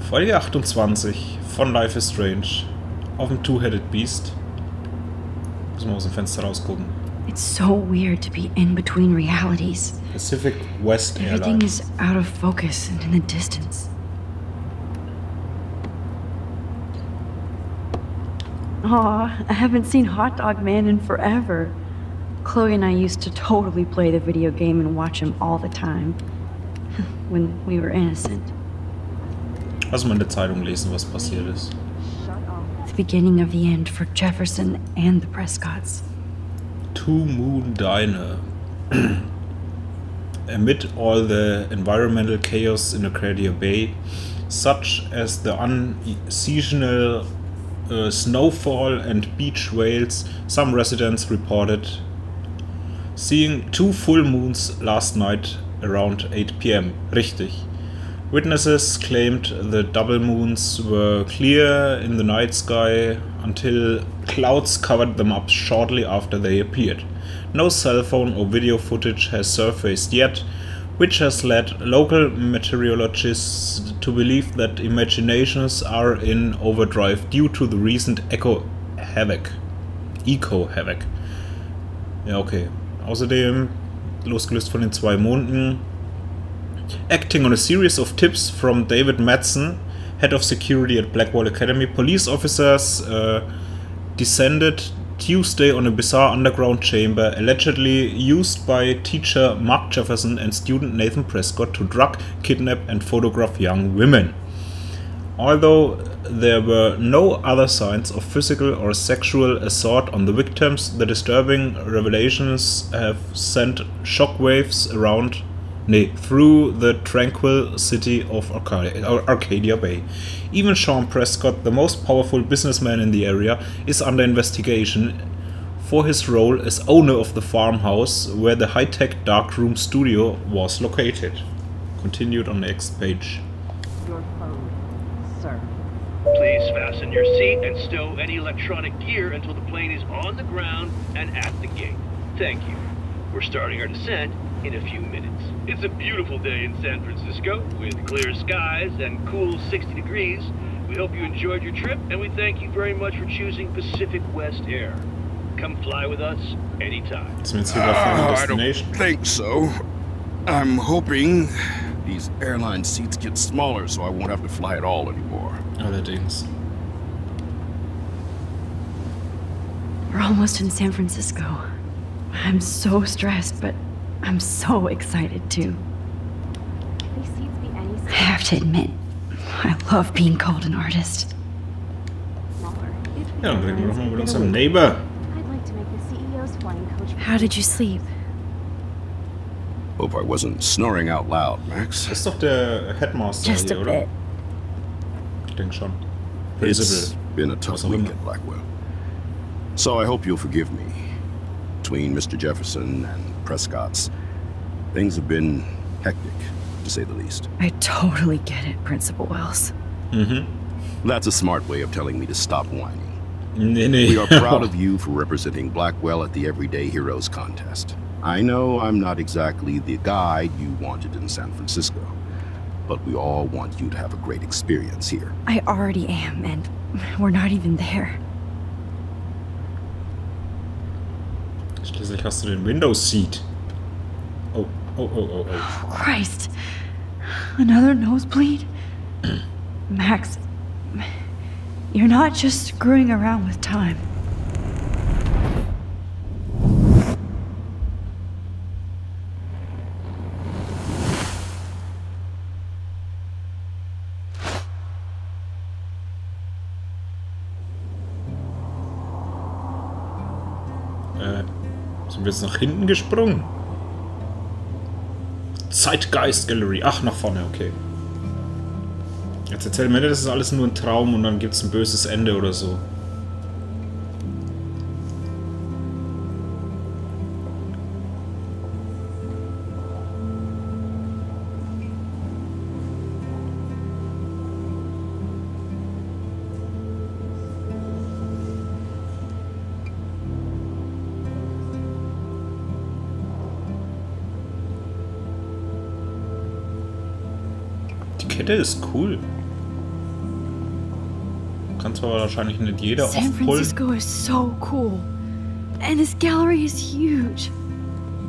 Folge 28 von Life is Strange auf dem Two-Headed Beast. Müssen wir aus dem Fenster rausgucken. It's so weird to be in between realities. Pacific West Airlines. Everything is out of focus and in the distance. Aw, I haven't seen Hot Dog Man in forever. Chloe and I used to totally play the video game and watch him all the time. When we were innocent. Lass mal in der Zeitung lesen, was passiert ist. The beginning of the end for Jefferson and the Prescotts. Two Moon Diner. Amid all the environmental chaos in Arcadia Bay, such as the unseasonal snowfall and beach whales, some residents reported seeing two full moons last night around 8 p.m. Richtig. Witnesses claimed the double moons were clear in the night sky until clouds covered them up shortly after they appeared. No cell phone or video footage has surfaced yet, which has led local meteorologists to believe that imaginations are in overdrive due to the recent eco-havoc. Ja, okay. Außerdem, losgelöst von den 2 Monden, acting on a series of tips from David Madsen, head of security at Blackwall Academy, police officers descended Tuesday on a bizarre underground chamber allegedly used by teacher Mark Jefferson and student Nathan Prescott to drug, kidnap and photograph young women. Although there were no other signs of physical or sexual assault on the victims, the disturbing revelations have sent shockwaves through the tranquil city of Arcadia Bay. Even Sean Prescott, the most powerful businessman in the area, is under investigation for his role as owner of the farmhouse where the high-tech darkroom studio was located. Continued on the next page. Your phone, sir. Please fasten your seat and stow any electronic gear until the plane is on the ground and at the gate. Thank you. We're starting our descent in a few minutes. It's a beautiful day in San Francisco with clear skies and cool 60 degrees. We hope you enjoyed your trip and we thank you very much for choosing Pacific West Air. Come fly with us anytime. I don't think so. I'm hoping these airline seats get smaller so I won't have to fly at all anymore. Allerdings. We're almost in San Francisco. I'm so stressed, but I'm so excited too. These seats be any size. I have to admit, I love being called an artist. Smaller. Ja, dann reden wir doch mal mit unserem Neighbor. I'd like to make the CEO's flying coach. How did you sleep? Hope I wasn't snoring out loud, Max. Das ist doch der Headmaster Just hier, a oder? bit. Ich denke schon. It's been a tough week at Blackwell. So I hope you'll forgive me. Between Mr. Jefferson and Prescott's, things have been hectic, to say the least. I totally get it, Principal Wells. That's a smart way of telling me to stop whining. Nee. We are proud of you for representing Blackwell at the Everyday Heroes contest. I know I'm not exactly the guide you wanted in San Francisco, but we all want you to have a great experience here. I already am, and we're not even there. Schließlich hast du den Windows Seat. Oh. Christ. Another nosebleed? Max, you're not just screwing around with time. Sind wir jetzt nach hinten gesprungen? Zeitgeist Gallery. Ach, nach vorne, okay. Jetzt erzähl mir nicht, das ist alles nur ein Traum und dann gibt es ein böses Ende oder so. Kette ist cool. Kann zwar wahrscheinlich nicht jeder San aufholen. Francisco is so cool. And this gallery is huge.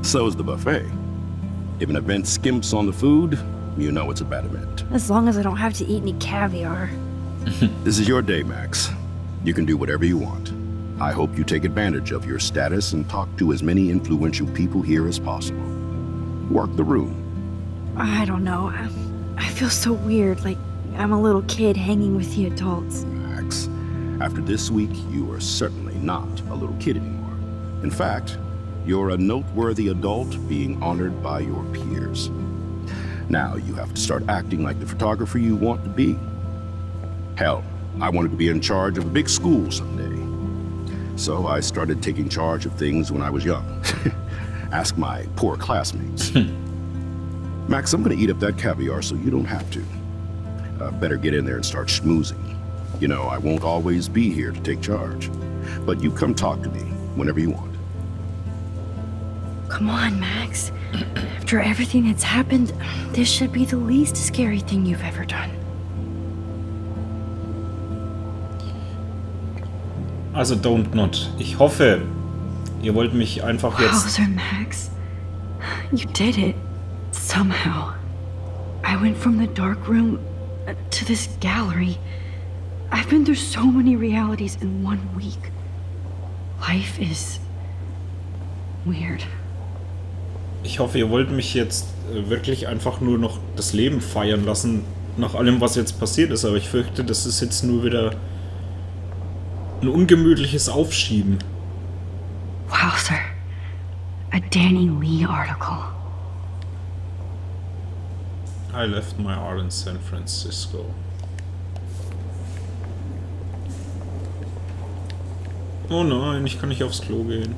So is the buffet. If an event skimps on the food, you know it's a bad event. As long as I don't have to eat any caviar. This is your day, Max. You can do whatever you want. I hope you take advantage of your status and talk to as many influential people here as possible. Work the room. I don't know. I feel so weird, like I'm a little kid hanging with the adults. Max, after this week, you are certainly not a little kid anymore. In fact, you're a noteworthy adult being honored by your peers. Now you have to start acting like the photographer you want to be. Hell, I wanted to be in charge of a big school someday. So I started taking charge of things when I was young. Ask my poor classmates. Max, I'm gonna eat up that caviar so you don't have to. Better get in there and start schmoozing. You know, I won't always be here to take charge. But you come talk to me whenever you want. Come on, Max. After everything that's happened, this should be the least scary thing you've ever done. Also don't not. Ich hoffe, ihr wollt mich einfach jetzt... Wowzer, Max. You did it. Somehow. I went from the dark room to this gallery. I've been through so many realities in 1 week. Life is... weird. Ich hoffe, ihr wollt mich jetzt wirklich einfach nur noch das Leben feiern lassen, nach allem, was jetzt passiert ist. Aber ich fürchte, das ist jetzt nur wieder ein ungemütliches Aufschieben. Wowzer. A Danny Lee article. I left my art in San Francisco. Oh nein, ich kann nicht aufs Klo gehen.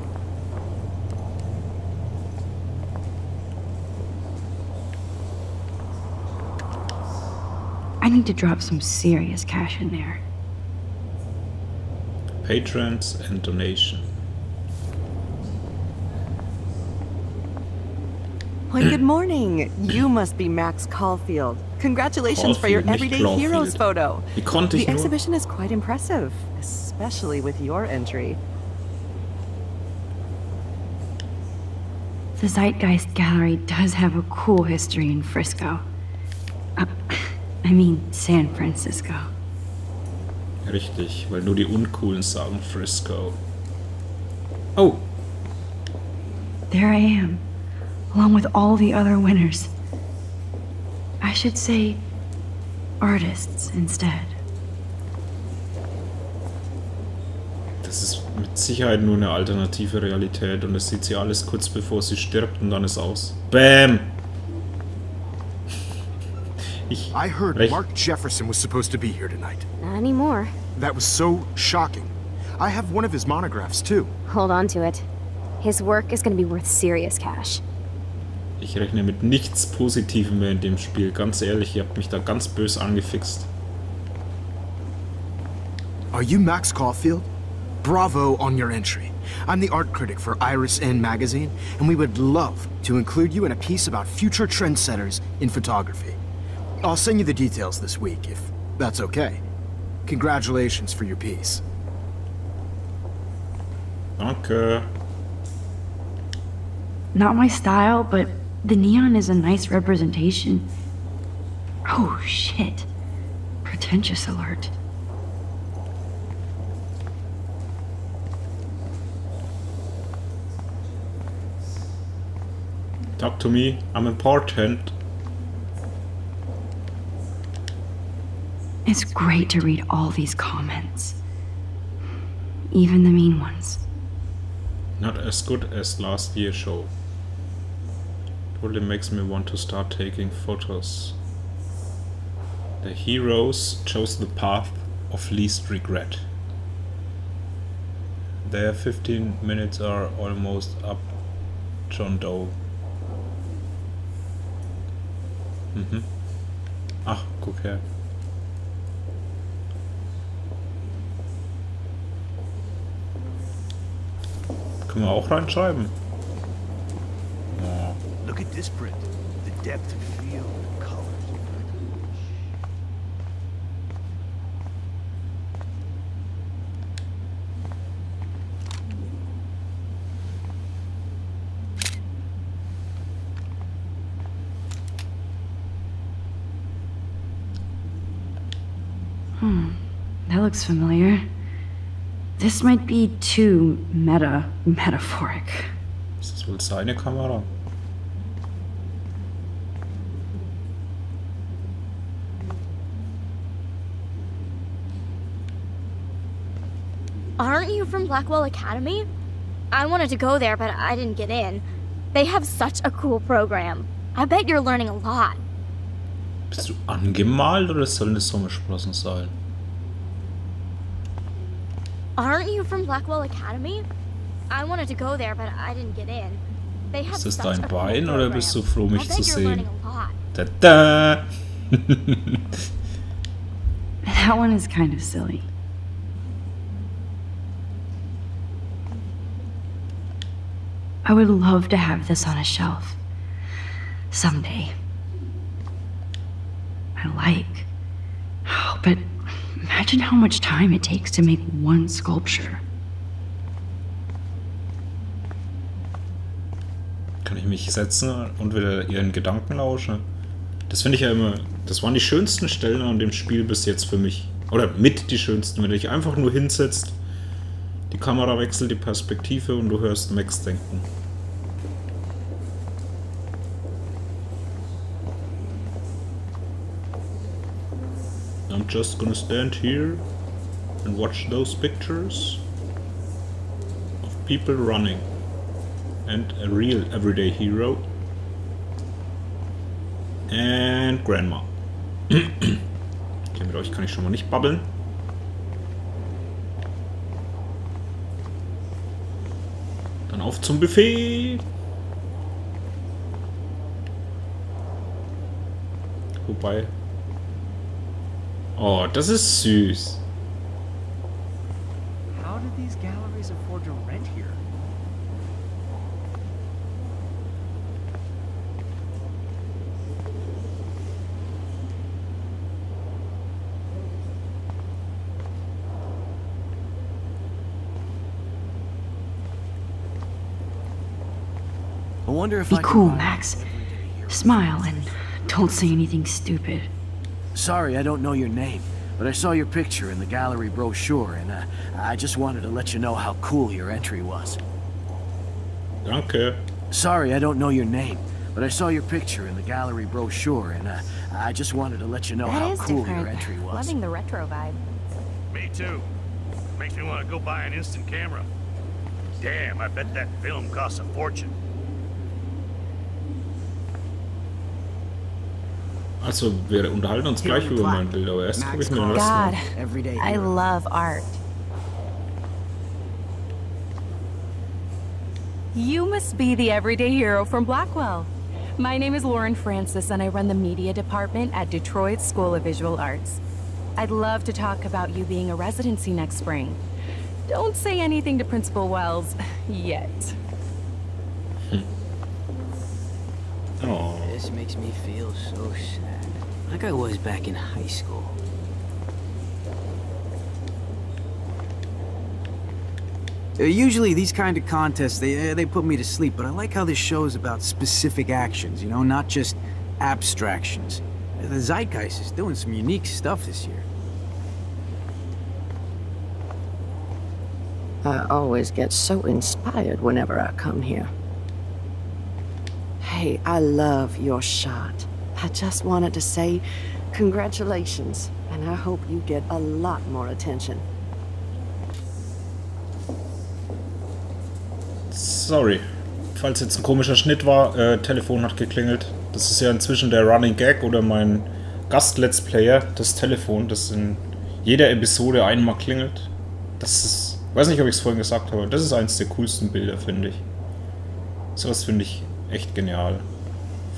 I need to drop some serious cash in there. Patrons and donation. Why, good morning. You must be Max Caulfield. Congratulations for your Caulfield, nicht Everyday Heroes Caulfield. photo. Wie konnte ich The nur? exhibition is quite impressive, especially with your entry. The Zeitgeist Gallery does have a cool history in Frisco. I mean, San Francisco. Richtig, weil nur die Uncoolen sagen Frisco. Oh, There I am, along with all the other winners. I should say artists instead. das ist mit Sicherheit nur eine alternative Realität und das sieht sie alles kurz bevor sie stirbt und dann ist aus. Bam! I heard Recht. Mark Jefferson was supposed to be here tonight. Not anymore. That was so shocking. I have one of his monographs too. Hold on to it. His work is going to be worth serious cash. Ich rechne mit nichts Positivem mehr in dem Spiel. Ganz ehrlich, ihr habt mich da ganz böse angefixt. Are you Max Caulfield? Bravo on your entry. I'm the art critic for Iris N magazine, and we would love to include you in a piece about future trendsetters in photography. I'll send you the details this week, if that's okay. Congratulations for your piece. Danke. Not my style, but the neon is a nice representation. Oh, shit. Pretentious alert. Talk to me, I'm important. It's great to read all these comments. Even the mean ones. Not as good as last year's show. Totally makes me want to start taking photos. The heroes chose the path of least regret. Their 15 minutes are almost up. John Doe. Ach, guck her. Können wir auch reinschreiben? Ja. Look at this print. The depth of field and colors. That looks familiar. This might be too metaphoric. Ist das wohl seine Kamera? Aren't you from Blackwell Academy? I wanted to go there, but I didn't get in. They have such a cool program. I bet you're learning a lot. Bist du angemalt oder sollen das Sommersprossen sein? Aren't you from Blackwell Academy? I wanted to go there, but I didn't get in. They have Ist das such dein a cool Bein oder bist du froh, program. mich I zu bet you're sehen? learning a lot. Da-da! That one is kind of silly. I would love to have this on a shelf. Someday. Oh, but imagine how much time it takes to make one sculpture. Kann ich mich setzen und wieder ihren Gedanken lauschen? Das finde ich ja immer... Das waren die schönsten Stellen an dem Spiel bis jetzt für mich. Oder mit die schönsten, wenn du dich einfach nur hinsetzt, die Kamera wechselt, die Perspektive und du hörst Max denken. I'm just gonna stand here and watch those pictures of people running and a real everyday hero and Grandma. Okay, mit euch kann ich schon mal nicht babbeln. Dann auf zum Buffet. Wobei... Oh, das ist süß. How did these galleries afford to rent here? I wonder if Be I can cool, buy Max. everyday hero. Smile and don't say anything stupid. Sorry, I don't know your name, but I saw your picture in the gallery brochure, and I just wanted to let you know how cool your entry was. Danke. Sorry, I don't know your name, but I saw your picture in the gallery brochure, and I just wanted to let you know how cool your entry was. Loving the retro vibe. Me too. Makes me want to go buy an instant camera. Damn, I bet that film costs a fortune. Also, wir unterhalten uns gleich über mein Bild, aber erst gucke ich mir den Rest God, an. I love art. You must be the everyday hero from Blackwell. My name is Lauren Francis, and I run the media department at Detroit's School of Visual Arts. I'd love to talk about you being a residency next spring. Don't say anything to Principal Wells yet. Oh. This makes me feel so sad. Like I was back in high school. Usually these kind of contests, they put me to sleep, but I like how this show is about specific actions, you know, not just abstractions. The Zeitgeist is doing some unique stuff this year. I always get so inspired whenever I come here. Hey, I love your shot. I just wanted to say congratulations, and I hope you get a lot more attention. Sorry, falls jetzt ein komischer Schnitt war, Telefon hat geklingelt. Das ist ja inzwischen der Running Gag oder mein Gast-Let's Player, das Telefon, das in jeder Episode einmal klingelt. Das ist, weiß nicht, ob ich es vorhin gesagt habe, das ist eines der coolsten Bilder, finde ich. Sowas finde ich echt genial.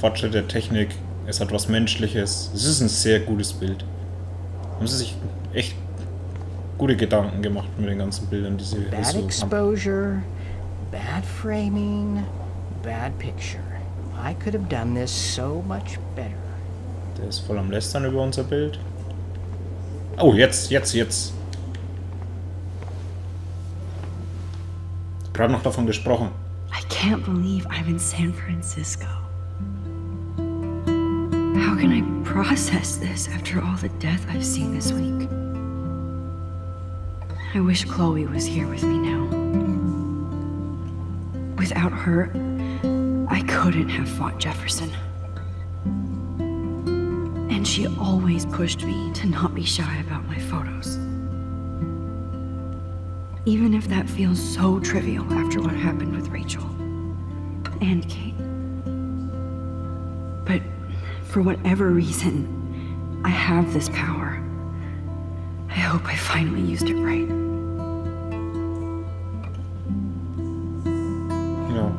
Fortschritt der Technik, es hat was Menschliches, es ist ein sehr gutes Bild. Haben sie sich echt gute Gedanken gemacht mit den ganzen Bildern, die sie Bad so exposure, bad framing, bad picture. I could have done this so much better. Der ist voll am Lästern über unser Bild. Oh, jetzt. Gerade noch davon gesprochen. I can't believe I'm in San Francisco. How can I process this after all the death I've seen this week? I wish Chloe was here with me now. Without her, I couldn't have fought Jefferson. And she always pushed me to not be shy about my photos. Even if that feels so trivial after what happened with Rachel and Kate. But for whatever reason, I have this power. I hope I finally used it right. Ja.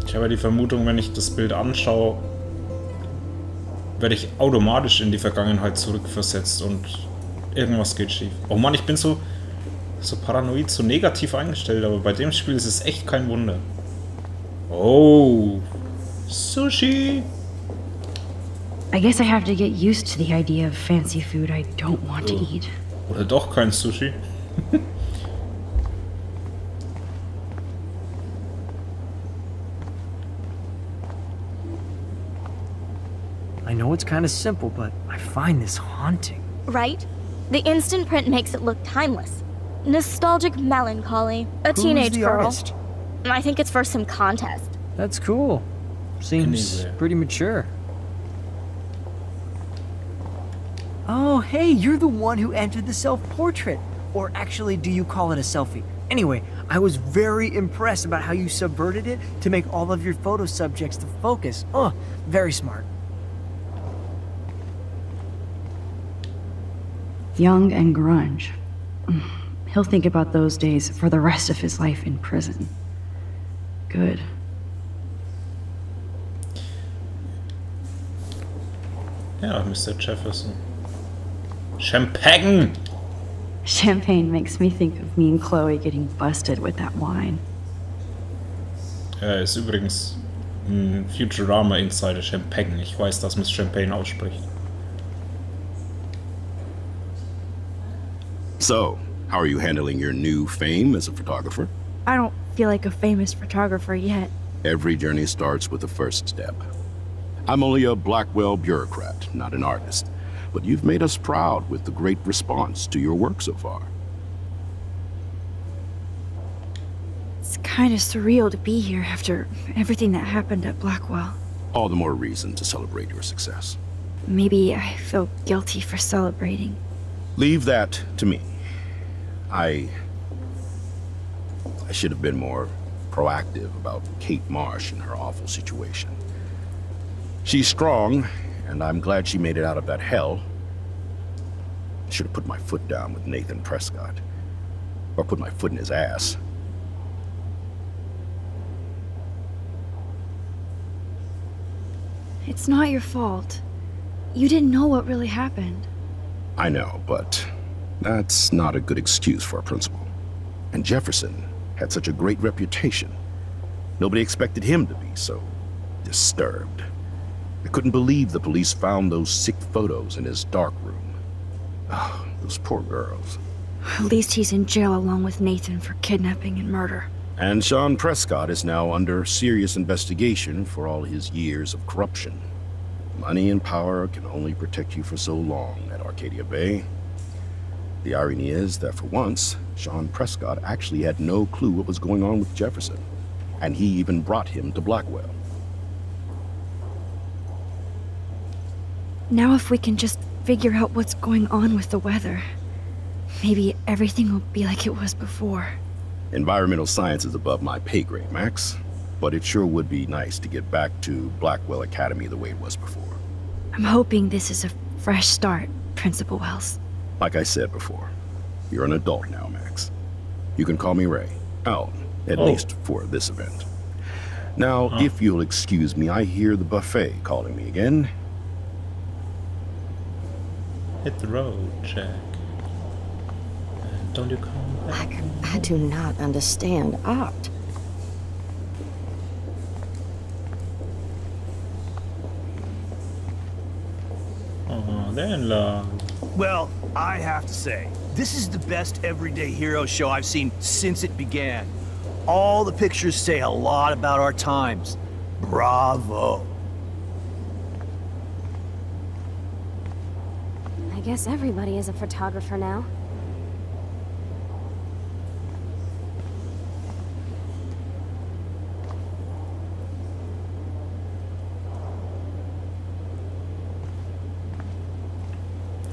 Ich habe die Vermutung, wenn ich das Bild anschaue, werde ich automatisch in die Vergangenheit zurückversetzt und irgendwas geht schief. Oh Mann, ich bin so paranoid, so negativ eingestellt, aber bei dem Spiel ist es echt kein Wunder. Oh, Sushi! I guess I have to get used to the idea of fancy food I don't want to eat. Oder doch kein Sushi. I know it's kind of simple, but I find this haunting. Right? The instant print makes it look timeless. Nostalgic melancholy. A Who's teenage the girl. artist? I think it's for some contest. That's cool. Seems pretty mature. Oh, hey, you're the one who entered the self-portrait. Or actually, do you call it a selfie? Anyway, I was very impressed about how you subverted it to make all of your photo subjects the focus. Oh, very smart. Young and grunge. He'll think about those days for the rest of his life in prison. Good. Ja, Mr. Jefferson. Champagne! Champagne makes me think of me and Chloe getting busted with that wine. Ist übrigens ein Futurama Insider Champagne. Ich weiß, dass man Champagne ausspricht. So, how are you handling your new fame as a photographer? I don't feel like a famous photographer yet. Every journey starts with the first step. I'm only a Blackwell bureaucrat, not an artist. But you've made us proud with the great response to your work so far. It's kind of surreal to be here after everything that happened at Blackwell. All the more reason to celebrate your success. Maybe I feel guilty for celebrating. Leave that to me. I should have been more proactive about Kate Marsh and her awful situation. She's strong, and I'm glad she made it out of that hell. I should have put my foot down with Nathan Prescott. Or put my foot in his ass. It's not your fault. You didn't know what really happened. I know, but that's not a good excuse for a principal. And Jefferson had such a great reputation. Nobody expected him to be so disturbed. I couldn't believe the police found those sick photos in his dark room. Oh, those poor girls. At least he's in jail along with Nathan for kidnapping and murder. And Sean Prescott is now under serious investigation for all his years of corruption. Money and power can only protect you for so long at Arcadia Bay. The irony is that for once, Sean Prescott actually had no clue what was going on with Jefferson. And he even brought him to Blackwell. Now if we can just figure out what's going on with the weather, maybe everything will be like it was before. Environmental science is above my pay grade, Max. But it sure would be nice to get back to Blackwell Academy the way it was before. I'm hoping this is a fresh start, Principal Wells. Like I said before, you're an adult now, Max. You can call me Ray. Oh, at least for this event. Now, if you'll excuse me, I hear the buffet calling me again. Hit the road, Jack. And don't you come back? I do not understand art. Oh, they're in love. Well, I have to say, this is the best everyday hero show I've seen since it began. All the pictures say a lot about our times. Bravo. guess everybody is a photographer now.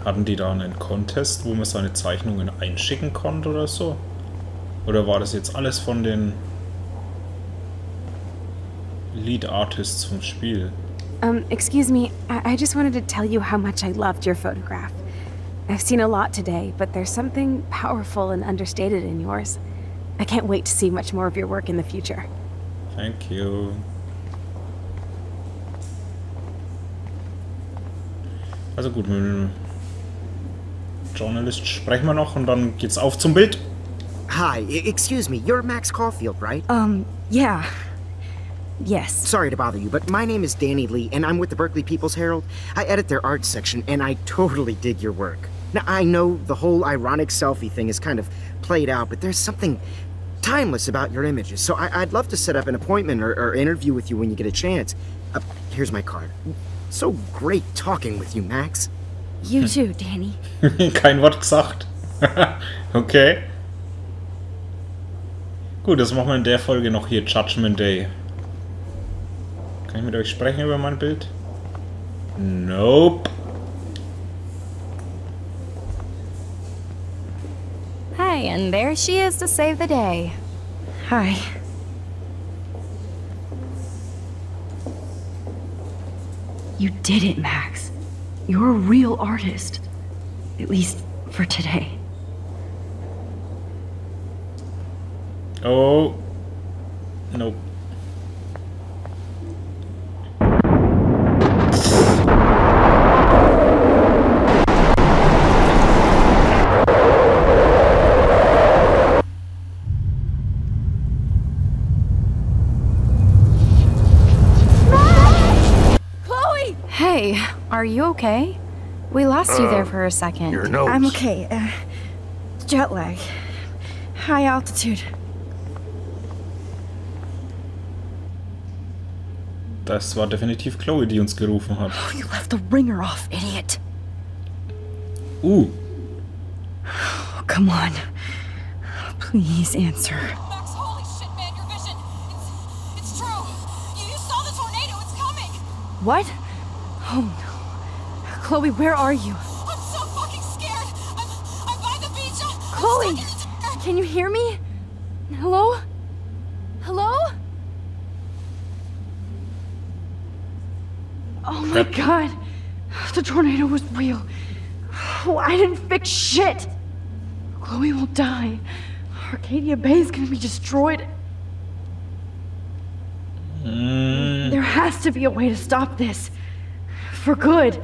Hatten die da einen Contest, wo man seine Zeichnungen einschicken konnte oder so? Oder war das jetzt alles von den Lead Artists vom Spiel? Excuse me, I just wanted to tell you how much I loved your photograph. I've seen a lot today, but there's something powerful and understated in yours. I can't wait to see much more of your work in the future. Thank you. Also gut, mit dem Journalist sprechen wir noch und dann geht's auf zum Bild. Hi, excuse me, you're Max Caulfield, right? Yeah. Yes. Sorry to bother you, but my name is Danny Lee, and I'm with the Berkeley People's Herald. I edit their art section, and I totally dig your work. Now, I know the whole ironic selfie thing is kind of played out, but there's something timeless about your images, so I'd love to set up an appointment or interview with you when you get a chance. Here's my card. So great talking with you, Max. You too, Danny. Kein Wort gesagt. Okay. Gut, das machen wir in der Folge noch hier, Judgment Day. Kann ich mit euch sprechen über mein Bild? Nope. Hi, and there she is to save the day. Hi. You did it, Max. You're a real artist. At least for today. Oh. Nope. Hey, are you okay? We lost you there for a second. Your nose. I'm okay. Jet lag. High altitude. Das war definitiv Chloe, die uns gerufen hat. Oh, you left the ringer off, idiot. Oh, come on. Please answer. Max, holy shit, man, your vision. It's true. You saw the tornado. It's coming. What? Oh no. Chloe, where are you? I'm so fucking scared. I'm by the beach. Chloe, can you hear me? Hello? Hello? Oh my god. The tornado was real. Oh, I didn't fix shit. Chloe will die. Arcadia Bay is gonna be destroyed. There has to be a way to stop this. For good.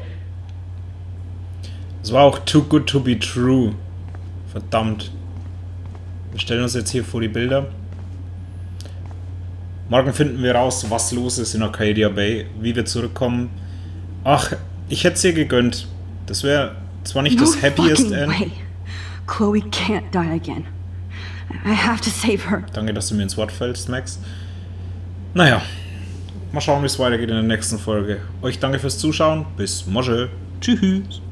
Es war auch too good to be true. Verdammt. Wir stellen uns jetzt hier vor die Bilder. Morgen finden wir raus, was los ist in Arcadia Bay, wie wir zurückkommen. Ach, ich hätte es ihr gegönnt. Das wäre zwar nicht das happiest End. Way. Chloe can't die again. I have to save her. Danke, dass du mir ins Wort fällst, Max. Naja, mal schauen, wie es weitergeht in der nächsten Folge. Euch danke fürs Zuschauen. Bis morgen. Tschüss.